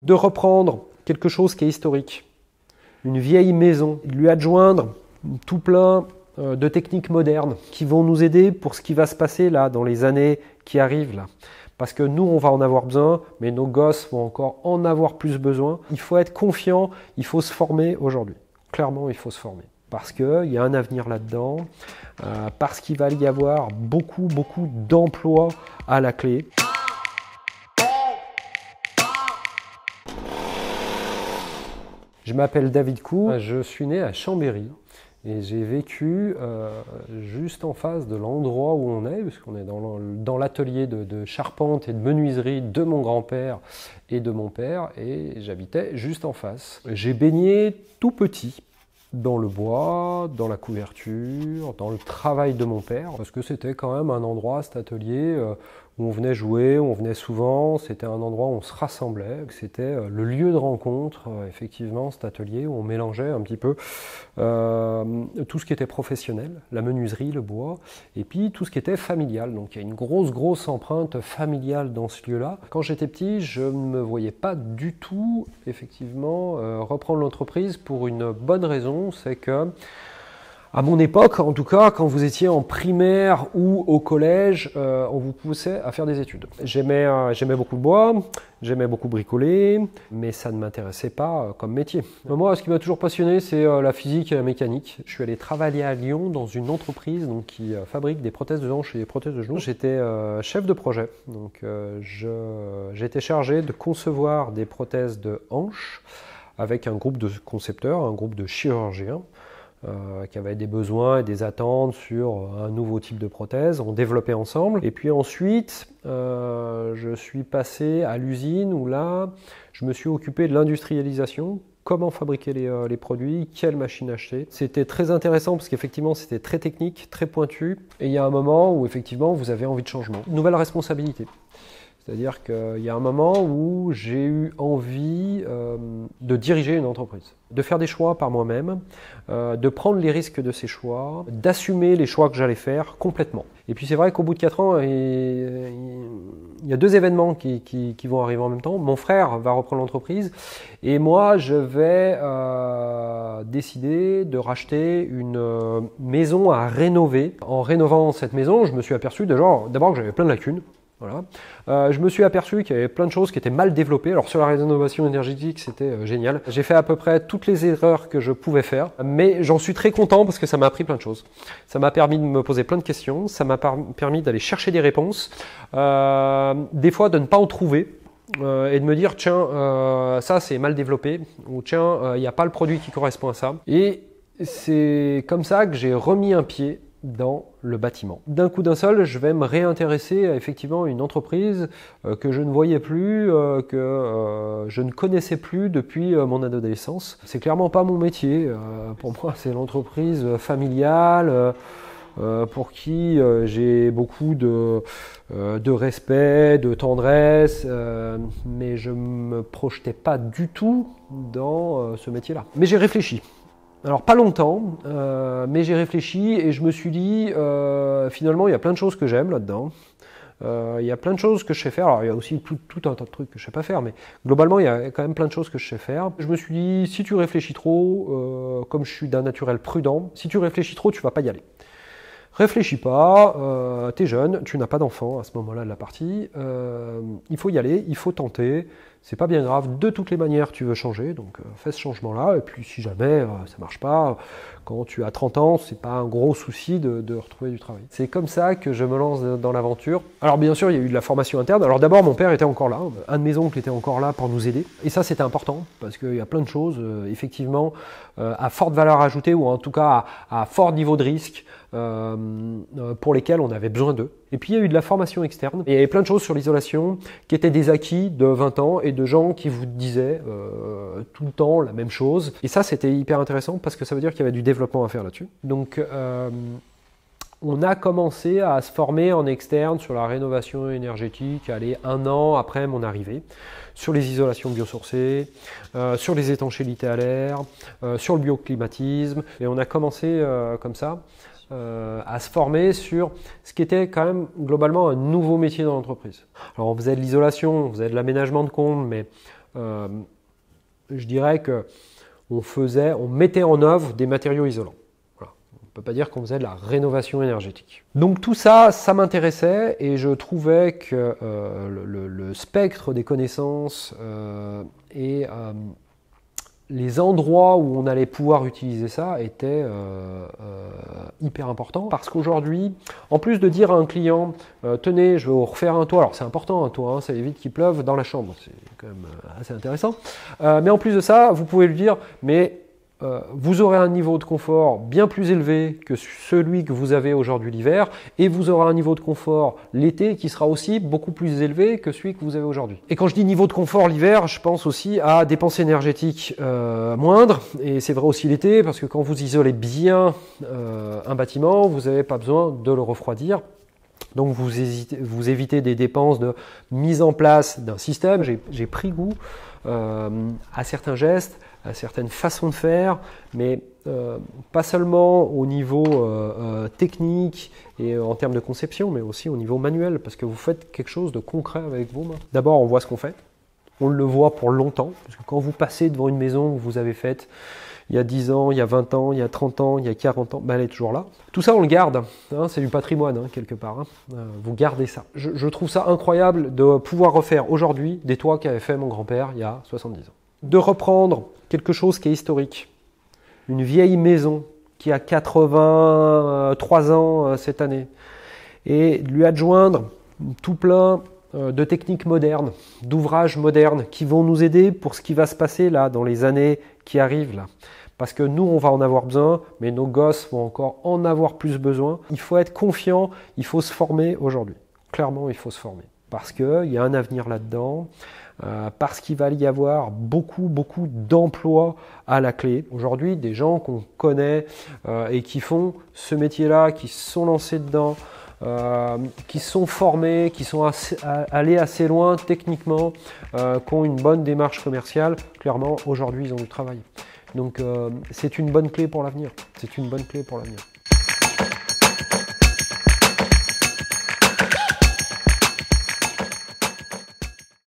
de reprendre quelque chose qui est historique, une vieille maison, de lui adjoindre tout plein de techniques modernes qui vont nous aider pour ce qui va se passer là dans les années qui arrivent là. Parce que nous, on va en avoir besoin, mais nos gosses vont encore en avoir plus besoin. Il faut être confiant, il faut se former aujourd'hui. Clairement, il faut se former. Parce qu'il y a un avenir là-dedans, parce qu'il va y avoir beaucoup d'emplois à la clé. Je m'appelle David Coux, je suis né à Chambéry et j'ai vécu juste en face de l'endroit où on est, puisqu'on est dans l'atelier de charpente et de menuiserie de mon grand-père et de mon père, et j'habitais juste en face. J'ai baigné tout petit dans le bois, dans la couverture, dans le travail de mon père, parce que c'était quand même un endroit, cet atelier, où on venait jouer, où on venait souvent, c'était un endroit où on se rassemblait, c'était le lieu de rencontre, effectivement, cet atelier, où on mélangeait un petit peu tout ce qui était professionnel, la menuiserie, le bois, et puis tout ce qui était familial. Donc il y a une grosse empreinte familiale dans ce lieu-là. Quand j'étais petit, je ne me voyais pas du tout, effectivement, reprendre l'entreprise pour une bonne raison, c'est que à mon époque, en tout cas, quand vous étiez en primaire ou au collège, on vous poussait à faire des études. J'aimais beaucoup le bois, j'aimais beaucoup bricoler, mais ça ne m'intéressait pas comme métier. Moi, ce qui m'a toujours passionné, c'est la physique et la mécanique. Je suis allé travailler à Lyon dans une entreprise donc, qui fabrique des prothèses de hanches et des prothèses de genoux. J'étais chef de projet, donc j'étais chargé de concevoir des prothèses de hanches avec un groupe de concepteurs, un groupe de chirurgiens, qui avaient des besoins et des attentes sur un nouveau type de prothèse. On développait ensemble. Et puis ensuite, je suis passé à l'usine où là, je me suis occupé de l'industrialisation. Comment fabriquer les produits, quelle machine acheter. C'était très intéressant parce qu'effectivement, c'était très technique, très pointu. Et il y a un moment où effectivement, vous avez envie de changement. Une nouvelle responsabilité. C'est-à-dire qu'il y a un moment où j'ai eu envie de diriger une entreprise, de faire des choix par moi-même, de prendre les risques de ces choix, d'assumer les choix que j'allais faire complètement. Et puis c'est vrai qu'au bout de 4 ans, il y a 2 événements qui vont arriver en même temps. Mon frère va reprendre l'entreprise et moi je vais décider de racheter une maison à rénover. En rénovant cette maison, je me suis aperçu d'abord que j'avais plein de lacunes. Voilà. Je me suis aperçu qu'il y avait plein de choses qui étaient mal développées. Alors sur la rénovation énergétique, c'était génial. J'ai fait à peu près toutes les erreurs que je pouvais faire, mais j'en suis très content parce que ça m'a appris plein de choses. Ça m'a permis de me poser plein de questions, ça m'a permis d'aller chercher des réponses, des fois de ne pas en trouver. Et de me dire tiens ça c'est mal développé ou tiens il n'y a pas le produit qui correspond à ça. Et c'est comme ça que j'ai remis un pied dans le bâtiment. D'un coup d'un seul, je vais me réintéresser à effectivement une entreprise que je ne voyais plus, que je ne connaissais plus depuis mon adolescence. C'est clairement pas mon métier. Pour moi, c'est l'entreprise familiale pour qui j'ai beaucoup de respect, de tendresse, mais je ne me projetais pas du tout dans ce métier-là. Mais j'ai réfléchi. Alors pas longtemps, mais j'ai réfléchi et je me suis dit finalement il y a plein de choses que j'aime là-dedans. Il y a plein de choses que je sais faire. Alors il y a aussi tout un tas de trucs que je sais pas faire, mais globalement il y a quand même plein de choses que je sais faire. Je me suis dit si tu réfléchis trop, comme je suis d'un naturel prudent, si tu réfléchis trop tu vas pas y aller. Réfléchis pas, t'es jeune, tu n'as pas d'enfant à ce moment-là de la partie, il faut y aller, il faut tenter, c'est pas bien grave, de toutes les manières tu veux changer, donc fais ce changement-là, et puis si jamais ça marche pas, quand tu as 30 ans, c'est pas un gros souci de retrouver du travail. C'est comme ça que je me lance dans l'aventure. Alors bien sûr, il y a eu de la formation interne, alors d'abord mon père était encore là, un de mes oncles était encore là pour nous aider, et ça c'était important, parce qu'il y a plein de choses, effectivement, à forte valeur ajoutée, ou en tout cas à fort niveau de risque, pour lesquels on avait besoin d'eux. Et puis il y a eu de la formation externe, et il y avait plein de choses sur l'isolation qui étaient des acquis de 20 ans et de gens qui vous disaient tout le temps la même chose. Et ça c'était hyper intéressant parce que ça veut dire qu'il y avait du développement à faire là-dessus. Donc on a commencé à se former en externe sur la rénovation énergétique, allez, 1 an après mon arrivée, sur les isolations biosourcées, sur les étanchéités à l'air, sur le bioclimatisme, et on a commencé comme ça à se former sur ce qui était quand même globalement un nouveau métier dans l'entreprise. Alors on faisait de l'isolation, on faisait de l'aménagement de combles, mais je dirais qu'on mettait en œuvre des matériaux isolants. Voilà. On ne peut pas dire qu'on faisait de la rénovation énergétique. Donc tout ça, ça m'intéressait et je trouvais que le spectre des connaissances et les endroits où on allait pouvoir utiliser ça étaient hyper importants parce qu'aujourd'hui, en plus de dire à un client tenez, je vais vous refaire un toit, alors c'est important un toit, hein, ça évite qu'il pleuve dans la chambre, c'est quand même assez intéressant, mais en plus de ça, vous pouvez lui dire mais vous aurez un niveau de confort bien plus élevé que celui que vous avez aujourd'hui l'hiver et vous aurez un niveau de confort l'été qui sera aussi beaucoup plus élevé que celui que vous avez aujourd'hui. Et quand je dis niveau de confort l'hiver, je pense aussi à dépenses énergétiques moindres et c'est vrai aussi l'été parce que quand vous isolez bien un bâtiment, vous n'avez pas besoin de le refroidir. Donc vous évitez des dépenses de mise en place d'un système. J'ai pris goût à certains gestes, à certaines façons de faire, mais pas seulement au niveau technique et en termes de conception, mais aussi au niveau manuel, parce que vous faites quelque chose de concret avec vos mains. D'abord, on voit ce qu'on fait, on le voit pour longtemps, parce que quand vous passez devant une maison que vous avez faite il y a 10 ans, il y a 20 ans, il y a 30 ans, il y a 40 ans, ben elle est toujours là. Tout ça, on le garde, hein, c'est du patrimoine, hein, quelque part. Hein. Vous gardez ça. Je trouve ça incroyable de pouvoir refaire aujourd'hui des toits qu'avait fait mon grand-père il y a 70 ans. De reprendre quelque chose qui est historique, une vieille maison qui a 83 ans cette année, et lui adjoindre tout plein de techniques modernes, d'ouvrages modernes qui vont nous aider pour ce qui va se passer là dans les années qui arrivent là. Parce que nous, on va en avoir besoin, mais nos gosses vont encore en avoir plus besoin. Il faut être confiant, il faut se former aujourd'hui. Clairement, il faut se former. Parce qu'il y a un avenir là-dedans, parce qu'il va y avoir beaucoup d'emplois à la clé. Aujourd'hui, des gens qu'on connaît et qui font ce métier-là, qui se sont lancés dedans, qui sont formés, qui sont allés assez loin techniquement, qui ont une bonne démarche commerciale, clairement, aujourd'hui, ils ont du travail. Donc, c'est une bonne clé pour l'avenir. C'est une bonne clé pour l'avenir.